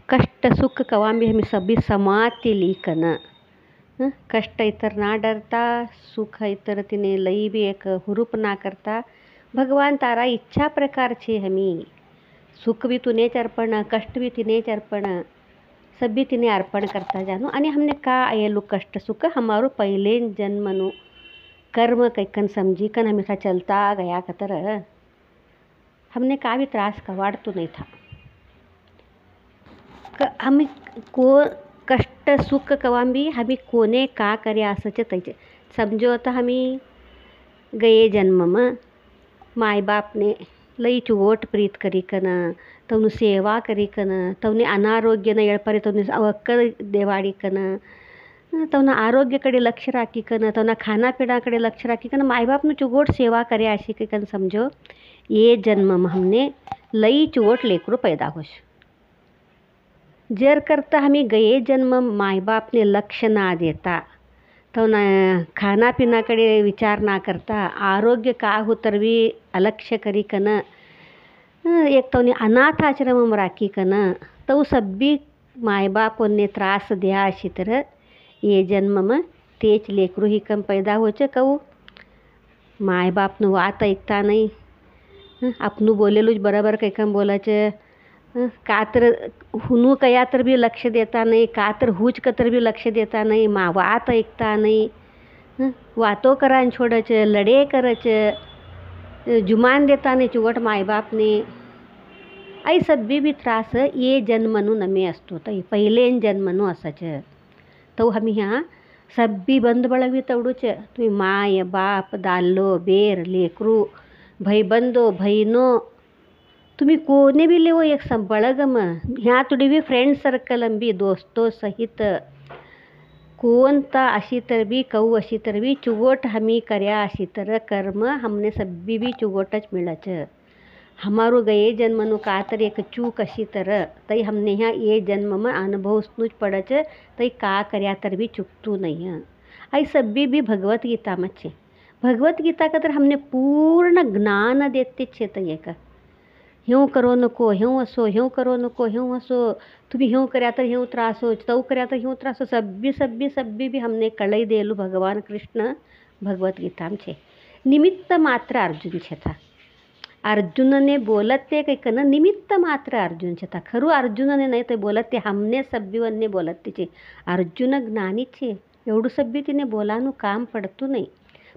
कष्ट सुख कवाम भी हमें सभी समाते लीकन। कष्ट इतर ना डरता, सुख इतर तिने लई भी एक हुरूप ना करता। भगवान तारा इच्छा प्रकार छे हमी, सुख भी तूने अर्पण, कष्ट भी तिने अर्पण, सभी तिने अर्पण करता जानो। आणि हमने का आयेलू कष्ट सुख हमारो पहले जन्मनु कर्म कैकन समझी कन हमेशा चलता गया कतर हमने का भी त्रास कवाड़ तो नहीं था। हमें को कष्ट सुख कवाम भी हमें कोने का करे असच तैचे समझो। आता हमें गए जन्म में माय बाप ने लई चुवोट प्रीत करी कन तवनु सेवा करी कन तवने अनारोग्य न येळपरे तवने अवक्कल देवाडी कन तवना आरोग्यकडे लक्ष राखी कन तवना खानापिणाकडे लक्ष राखी कन माय बाप ने चुगोट सेवा करे अशी के कन समझो। ये जन्म में हमने लई चुवोट लेकरू पैदा होश जर करता हमें गए जन्म माय बाप ने लक्ष ना देता तो ना खाना पिनाकडे विचार ना करता आरोग्य का हो तर भी अलक्ष्य करी कन एक तो अनाथ आश्रम में राखी कन तो सभी माय बाप ने त्रास द्या अशी तरह ये जन्म में तेच लेकरू ही कम पैदा होचे कहू माय बापनु वात ऐकता नाही आपणू बोलेलूच बरोबर काही कम बोलायचं का तर हुनू कया तर भी लक्ष देता नाही का तर हुच कतर भी लक्ष देता नाही मा वात ऐकता नाही वातो करान छोडायचं लढे करायचं जुमान देता नाही चुवट मायबाप ने आई सभी भी त्रास ये जन्मनु नमे असतो तर पहिले जन्मनु असाच तो हम ह्या सभी बंद ಬಳವಿ तवडूच तुम्ही माय बाप दाल्लो बेर लेकरू भाईबंदो बहिनो तुम्ही कोने भी लेवो एक सब ಬಳगम ह्या तुडी भी फ्रेंड सर्कल भी दोस्तों सहित कोणता अशी तर भी कहू अशी तर भी चुगोट हमी कर्या अशी तर कर्म हमने सभी भी चुगोटच मिळच हमारो गए जन्मनु का तर एक चूक अशी तर तई हमने यहाँ ये जन्म में अनुभवनुच पड़च तई का कर्या तर भी चुकतू नहीं है। आई सभी भी भगवत गीता में छे भगवत गीता का तर हमने पूर्ण ज्ञान देते छे तई का ह्यू करो नको ह्यू असो ह्यू करो नको ह्यू असो तुम्ही ह्यू कर्या तर ह्यू त्रास हो तऊ कर्या तर ह्यू त्रास हो सभी भी हमने कळई देलू भगवान कृष्ण भगवत गीता में छे। निमित्त मात्र अर्जुन छे था अर्जुन ने बोलत ते कैकन निमित्त मात्र अर्जुन छे था खरू अर्जुन ने नहीं तो बोलत ते हमने सभी वन्ने बोलत ते अर्जुन ज्ञानी छे एवढू सभी तिने बोलानु काम पड़तू नहीं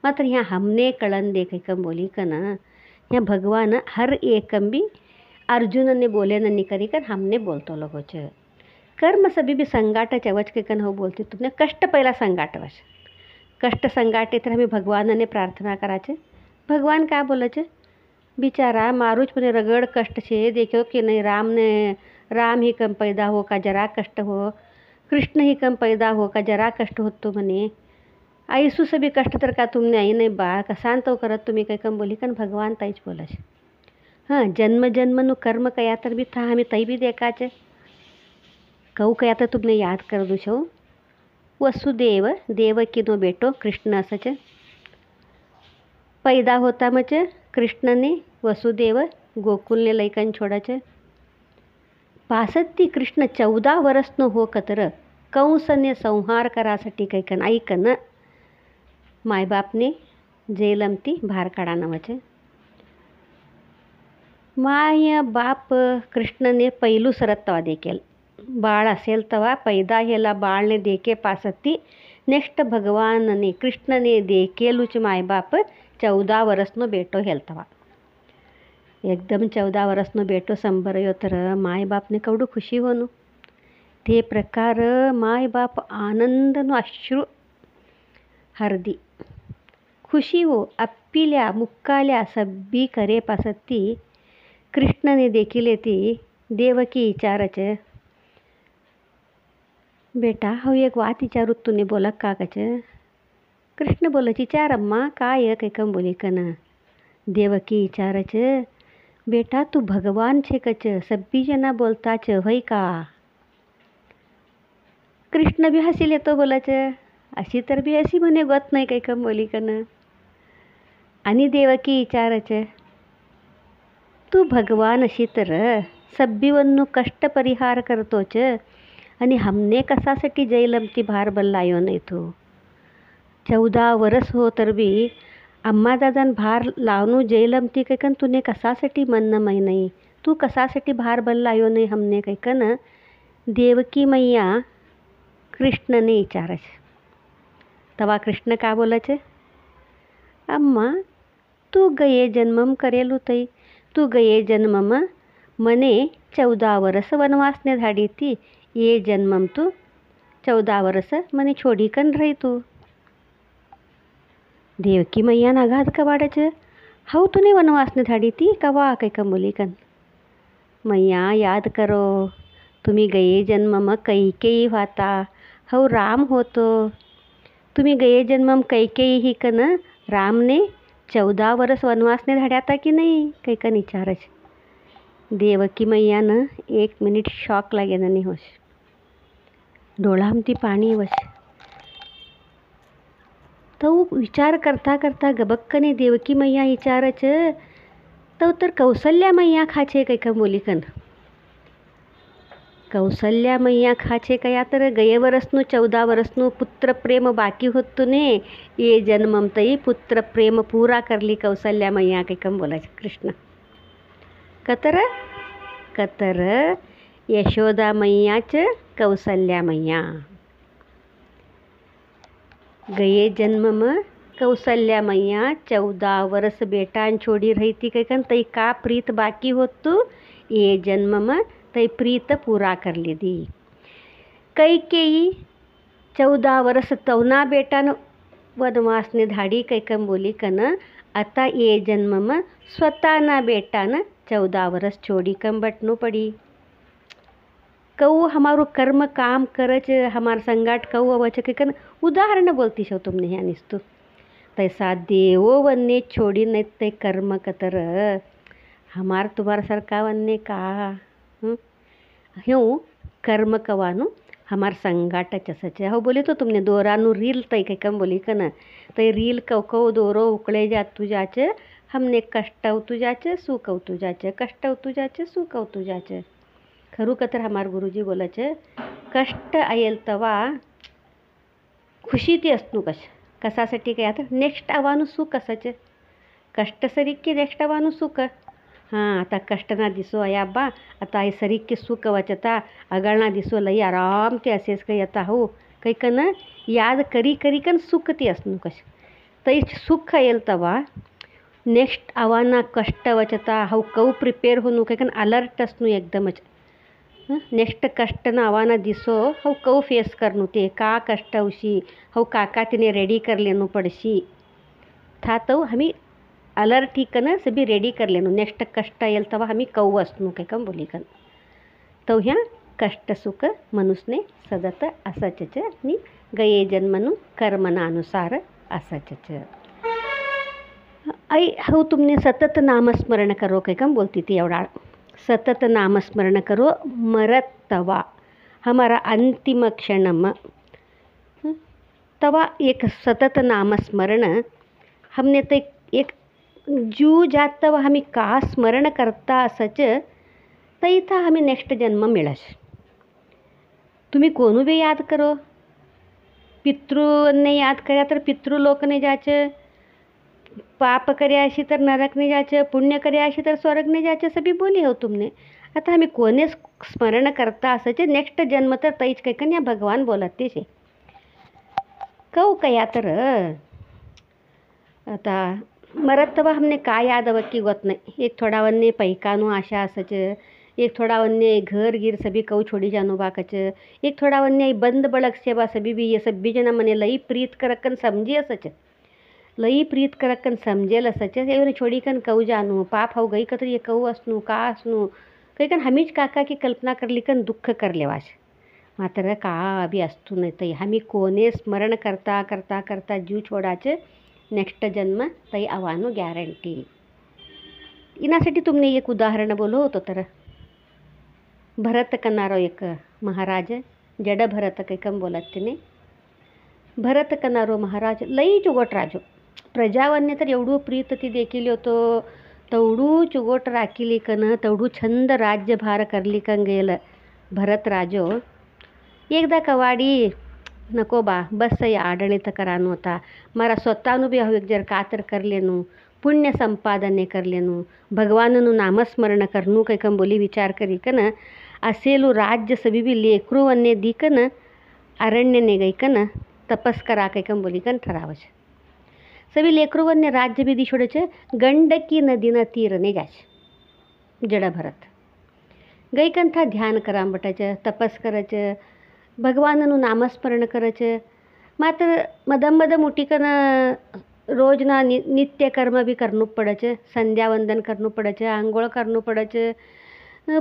मात्र यहाँ हमने कळन दे कैकम बोली कन यहाँ भगवान हर एकम भी अर्जुन ने बोले नन्नी करी कर हमने बोलतो लोगो छ कर्म सभी भी संगाट चवच के कन हो बोलती तुमने कष्ट पहिला संगाट वश कष्ट संगाटे तर हमें भगवान ने प्रार्थना कराचे भगवान का बोले छे बिचारा मारुच मने रगड़ कष्ट छे देखो कि नहीं राम ही कम पैदा हो का जरा कष्ट हो कृष्ण ही कम पैदा हो का जरा कष्ट हो तो मने ऐसू सभी कष्ट तर का तुमने आई नहीं बा कसान तो करत तुम्ही काही कम बोली कन भगवान तईच बोला छे। हाँ जन्म जन्मनु कर्म कया तर भी था हमें तई भी देखा छे कहू कया तर तुमने याद कर दू छो वसुदेव देवकी नो बेटो कृष्ण असच पैदा होता मच कृष्ण ने वसुदेव गोकुल ने लईकन छोड़ा छे पासत्ती कृष्ण 14 वर्षनो हो कतर कंस ने संहार करासाठी कैकन ऐकन माय बाप ने जेलमती भार काढा नवचे माय बाप कृष्ण ने पहिलू सरत तवा देखेल बाळ असेल तवा पैदा हेला बाळ ने देखे पासत्ती नेक्स्ट भगवान ने कृष्ण ने देखेलूच माय बाप 14 वर्षनो बेटो हेलतवा एकदम 14 वर्षनो बेटो संभरयो तर माय बाप ने कवडू खुशी होनु ते प्रकार माय बाप आनंदनो अश्रू हरदी खुशी हो अप्पिल्या मुक्काल्या सभी करे पासत्ती कृष्ण ने देखिले ती देवकी विचारच बेटा हो एक बात विचारू तूने बोला का कच कृष्ण बोलच विचार अम्मा काय कैकम बोली कन देवकी विचारच बेटा तू भगवान छे कच सभी जना बोलता च होई का कृष्ण भी हसी लेतो बोलाच अशी तर भी अशी म्हणे गोत नाही कैकम बोली कन आणि देवकी विचारच तू भगवान अशी तर सब्बीवन्नु कष्ट परिहार करतोच. आणि हमने कसासाठी जैलमती भार बल्लायो नाही तो. 14 वरस हो तर बी अम्मा दादान भार लावणू जैलमती कैकन तुने कसासाठी म्हणणं मै नाही. तू कसासाठी भार बल्लायो नाही हमने कैकन देवकी मैया कृष्णने विचारच. तवा कृष्ण का बोलाचे, अम्मा तू गये जन्मम करेलू तई. तू गये जन्मम मने 14 वरस वनवासने धाडी ती. ये जन्मम तू 14 वरस मने छोडी कन रही तू. देवकी मैया नाघात कवाडच, हाऊ तुने वनवासने धाडी ती कवा कैकम बोली कन. मैया याद करो, तुम्ही गये जन्मम कैकेयी व्हाता. हाऊ राम होतो. तुम्ही गये जन्मम कैकेयी ही कन रामने 14 वरस वनवासने धाड्याता की नाही कैकन विचारच. देवकी मैयानं 1 मिनिट शॉक लागेना नाही होश. डोळामती पाणी वश. तो विचार करता करता गबक्कने देवकी मैया विचारच, तो तर कौसल्या मैया खाचे कैकन बोली कन. कौसल्या मैया खाचे कया तर गये वरसनु 14 वरसनु पुत्र प्रेम बाकी होतो ने. ये जन्मम तई पुत्र प्रेम पूरा करली कौसल्या मैया कैकम बोलायचं कृष्ण. कतर कतर यशोदा मैयाच कौसल्या मैया. गये जन्मम कौसल्या मैया 14 वरस बेटान छोडी रही थी कैकन तई का प्रीत बाकी होतो. ये जन्मम तई प्रीत पूरा कर ली दी. कैकेयी 14 वरस तवना बेटान वनवासने धाडी कैकम बोली कन आता ये जन्मम स्वतःना बेटान 14 वरस छोड़ी कम बटनू पड़ी. कहू हमारू कर्म काम करच हमार संगाट कहू अवच कैकन उदाहरण बोलती छो तुमने ह्या निस्तू. तैसा देवो वन्ने छोड़ी नहीं ते कर्म कतर हमार तुम्हार सरका वन्ने का. ह्यू कर्म कवानु हमार संगाट चसच. हो बोले तो तुमने दोरानु रील तई कैकम बोली कन तई रील कव दोरो उकळे जात तुझाच. हमने कष्ट तुझाच सुख तुझाच. कष्ट तुझाच सुख तुझाच. खरू कतर हमार गुरुजी बोलाच, कष्ट आयल तवा खुशी ती असणू कश कसासाठी काय आता नेक्स्ट आवानु सुख असाच. कष्ट सरीक्की नेक्स्ट आवानु सुख. हां आता कष्टना दिसो अयाबा आता आई सरीक्की सुख वचता अगळना दिसो लई आराम ते असेस काही आता हो कैकन याद करी करी कन सुख ती असणू कश. तई सुख येल तवा नेक्स्ट आवाना कष्ट वचता हाऊ कऊ प्रिपेअर होणू कैकन अलर्ट असणू एकदमच. नेक्स्ट कष्टना आवाना दिसो हाऊ कऊ फेस करनू ते का कष्ट उशी हाऊ काका तिने रेडी कर लेनू पडशी था. तो हमी अलर्ट ही कन सभी रेडी कर लेनू. नेक्स्ट कष्ट येल तवा हमी कऊ असनू कैकम बोली कन. तो ह्या कष्ट सुख मनुष्यने सदत असचच आणि गये जन्मनु कर्मना अनुसार असचच. आई हाऊ तुमने सतत नामस्मरण करो कैकम बोलती थी एवढा. सतत नामस्मरण करो मरत तवा हमारा अंतिम क्षणम. तवा एक सतत नामस्मरण हमने तो एक जू जात तवा हमी का स्मरण करता असच तई था हमें नेक्स्ट जन्म मिळस. तुम्ही कोणू बी याद करो. पितृने याद कर्या तर पितृलोकने जायचं. पाप कर्या अशी तर नरकने जायचं. पुण्य कर्या अशी तर स्वर्गने जायचं सभी बोली हो तुमने. आता आम्ही कोणे स्मरण करता असायचे नेक्स्ट जन्म तर तईच कैकन या भगवान बोलत ते कहू कया तर आता मरत तवा हमने का याद अव की गोत नाही. एक थोडा वन्ने पैकानु आशा असच. एक थोडा वन्ने घर गिर सभी कहू छोड़ी जानो बाकच. एक थोडा वन्ने बंद बड़क सेवा सभी भी ये सभी जना मने लई प्रीत करकन समझी असच. लई प्रीत करकन समजेल असच. एवढे छोड़ी कन कहू जानू पाप हाऊ गई कतर ये कहू असनू का असनू कैकन हमीच काका की कल्पना करली कन दुःख कर लेवाश. मात्र का अभी असतू नाही तई हमी कोणे स्मरण करता करता करता जीव छोडाचे नेक्स्ट जन्म तई आवानो गॅरंटी. इनासाठी तुमने एक उदाहरण बोलो होतो तर भरत कनारो एक महाराज जड भरत कैकम बोलत तिने. भरत कनारो महाराज लई जुगट राजो. प्रजावन्य तर एवढू प्रीत ती देखील होतो. तेवढू चुगोट राखिलिकन तेवढू छंद राज्यभार करलिकन गेलं भरत राजो. एकदा कवाडी नको बा बस या आडಳಿತ करानो होता मारा स्वतःનું બી હવે જર કાતર कर लेनु पुण्य संपादने करलेनु भगवानનું नामस्मरण करनु કંઈ કમ બોલી વિચાર કરી કન असेलू राज्य सभी भी लेकरूवन्ने दीकन अरण्यने गईकन तपस करा कैकम बोलीकन ठराव છે. सभी लेकरूवन्ने राज्य भी दी छोड़े છે. गंडकी नदीना तीरने જાય છે. जड़ा भरत गईकन था ध्यान करा बटा છે, तपस करे છે, भगवानનું नामस्मरण करे છે. मात्र मदम मदम उठीकन रोजना नित्य कर्म भी करनू पड़े છે. संध्या वंदन करनू पड़े છે, आंघोळ करनू पड़े છે,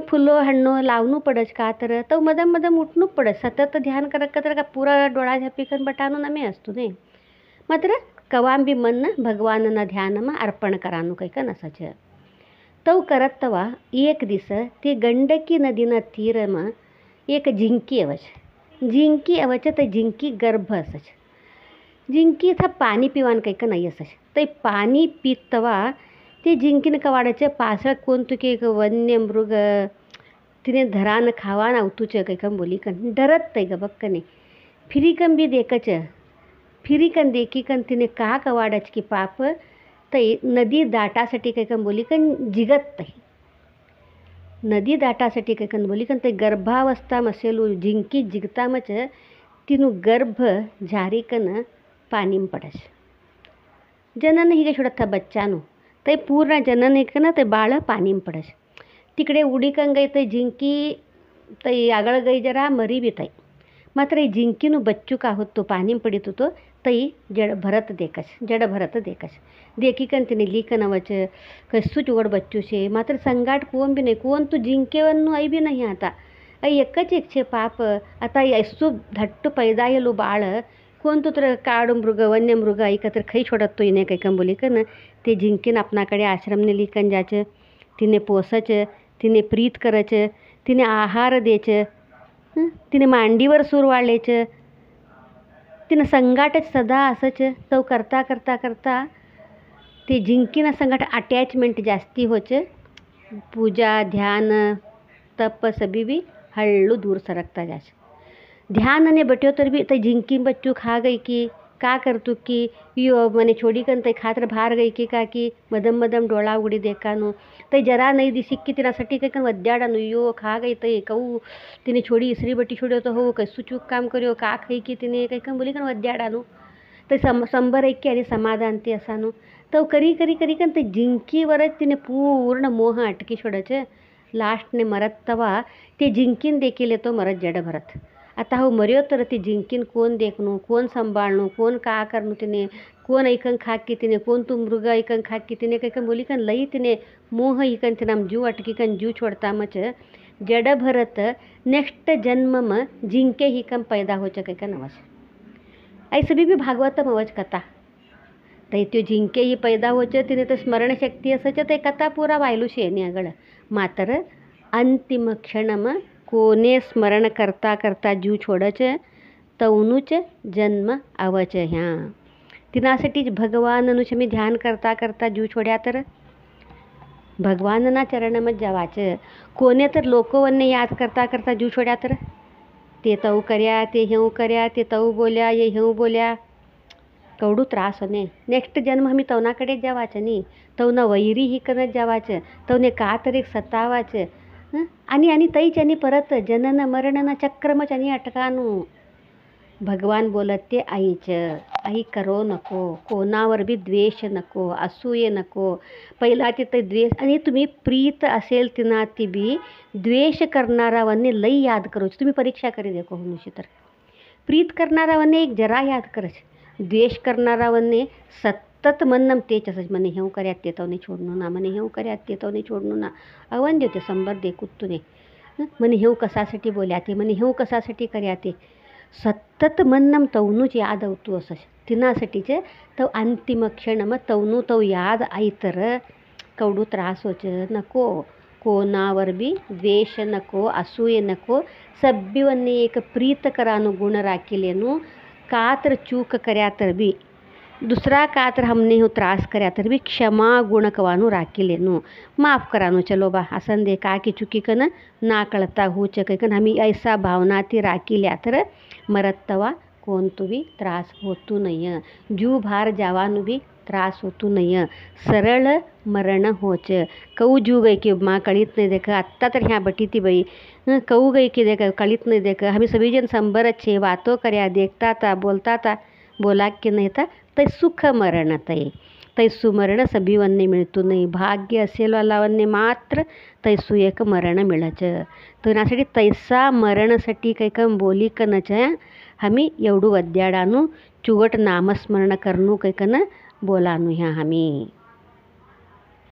फुलो हಣ್ಣು लावणू पड़े છે. का तर तो मदम मदम उठणू पड़े. सतत ध्यान करत करत का पूरा डोळा झापीकन बटानो नमे असतो ने मात्र कवाम बी मन भगवानना ध्यानमा अर्पण करानु कैकन असं છે. तो करत तवा एक दिस ते गंडकी नदीना तीरमा एक जिंकी अवच. जिंकी अवच ते जिंकी गर्भ असच. जिंकी था पाणी पिवान कैक नाही असच. ते पाणी पितवा ते जिंकीन कवाडाचे पासळ कोणतुके एक वन्य मृग तिने धरान खावान आवतूचे कैकम बोली कन डरत तै ग बक्कने फिरीकन बी देखच. फिरीकन देखीकन तिने का कवाडच की पाप तै नदी दाटासाठी कैकम बोली कन जिगत तै. नदी दाटासाठी कैकन बोली कन ते गर्भावस्था मसेलू जिंकी जिगतामच तिनु गर्भ झारीकन पाणीम पडस. जनन हिगे छोडत था बच्चानु ते पूर्ण जनन हिकन ते बाळ पाणीम पडस. तिकडे उडीकन गई ते जिंकी तै आगळ गई जरा मरी बी तै. मात्र ಈ ಜಿಂಕಿನು बच्चू का होतो पाणी पडित होतो तै जड़ भरत देखस. जड़ भरत देखस देखीकन तिने लीकन अवच कस्तू चुगड बच्चू छे. मात्र संगाट कोण बी नाही. कोण तू जिंकेवन्नु आई बी नाही आता. आई एकच एक छे पाप. आता ऐसू धट्टू पैदायलू बाळ कोण तू तर काड मृग वन्य मृग ऐकत्र खई छोडत तो इने कैकम बोली कन ते जिंकीन आपणाकडे आश्रमने लीकन जाच. तिने पोसच, तिने प्रीत करच, तिने आहार देच, तिने मांडीवर सूर वाळलेच, तिने संगाटच सदा असच. तो करता करता करता ते जिंकीना संगाट अटॅचमेंट जास्ती होच. पूजा ध्यान तप सभी भी हळू दूर सरकता जाच. ध्यान ने बट्यो तर भी ते जिंकी बच्चू खा गई की का करतू की यो मने छोड़ी कन ते खातर भार गई की का की मदम मदम डोळा उडी देखानु ते जरा नाही दिसी की तिनासाठी काही कन वद्याडानु यो खा गई ते कहू तिने छोड़ी इसरी बटी छोड्यो तो हो कसू चूक काम कर्यो का खाई की तिने काही कन बोली कन वद्याडानु ते संबर ऐक्य आणि समाधान ते असानु. तो करी करी करी कन ते जिंकीवरच तिने पूर्ण मोह अटकी छोडायचे. लास्टने मरत तवा ते जिंकीन देखील येतो मरत जड भरत. आता हो मर्यो तर ती जिंकीन कोण देखणू, कोण सांभाळणू, कोण का करणू, तिने कोण ऐकन खाक की तिने कोण तू मृग ऐकन खाक की तिने काही बोली कन लई तिने मोह इकन तिनाम जीव अटकी कन जीव छोड़ता मच जड भरत नेक्स्ट जन्म में जिंके ही कम पैदा हो चके कन अवच. ऐसे भी भागवतम अवच कथा तै त्यो जिंके ही पैदा होच तिने तो स्मरण शक्ती असच ते कथा पूरा वायलू शे नि आगळ. मात्र अंतिम क्षणम कोने स्मरण करता करता जीव छोडच तवनूच जन्म अवच. ह्या तिनासाठीच भगवाननुच मी ध्यान करता करता जीव छोड्या तर भगवानना चरणमच जवाच. कोने तर लोकवन्ने याद करता करता जीव छोड्या तर ते तव कर्या ते हेऊ कर्या ते तव बोल्या ये हेऊ बोल्या कवडू त्रास होणे. नेक्स्ट जन्म आम्ही तवनाकडे जावाच नी तवना वैरी ही करत जावाच तवने का तर एक सतावाच आणि तैच आणि परत जनन मरणना चक्रमच आणि अटकानू. भगवान बोलत ते आईच आई करो नको, कोणावर बी द्वेष नको, असूये नको. पहिला तिथे द्वेष आणि तुम्ही प्रीत असेल तिना ती बी द्वेष करणारावन्ने लई याद करोच. तुम्ही परीक्षा करी देखो होनुशी तर प्रीत करणारावन्ने एक जरा याद करच. द्वेष करणारावन्ने सतत मन्नम तेच असच मने हेऊ कर्यात ते तवने छोडणू ना, मने हेऊ कर्यात ते तवने छोडणू ना. अवन देते संबर देखूत तुने मने हेऊ कसासाठी बोल्या ते, मने हेऊ कसासाठी कर्या ते सतत मन्नम तवनूच याद आवतू असं तिनासाठीचे तो अंतिम क्षण मग तवनू तो याद आई तर कवडू त्रास होच नको. कोणावर बी द्वेष नको, असूये नको. सब्बीवन्ने एक प्रीत करानु गुण राखिलेनु का तर चूक कर्या तर बी दूसरा का तर हमने हो त्रास कर्या तर भी क्षमा गुण कवानु राखी लेनु, माफ़ करानु। चलो बा असन दे का की चुकी कन ना कळता हो चकन हमी ऐसा भावना ती राखी ल्या तर मरत तवा कोणतो बी त्रास होतू नाही, जीव भार जावानु बी त्रास होतू नाही, सरळ मरण होच। कऊ जीव गई की माँ कळीत नाही देख आत्ता तर ह्या बटी ती बाई कऊ गई की देख कळीत नाही देख हमी सभी जन संबर छे वातो कर्या देखता ता बोलता ता बोला की नाही ता तै सुख मरण तैसू मरण सभीवन्ने मिळतू नाही, भाग्य असेल वालावन्ने मात्र तैसू एक मरण मिळच। तर यासाठी तैसा मरणसाठी काही कम बोली कनच हमी एवढू वद्याडानू चुवट नामस्मरण करनू काही कन बोलानू ह्या हमी।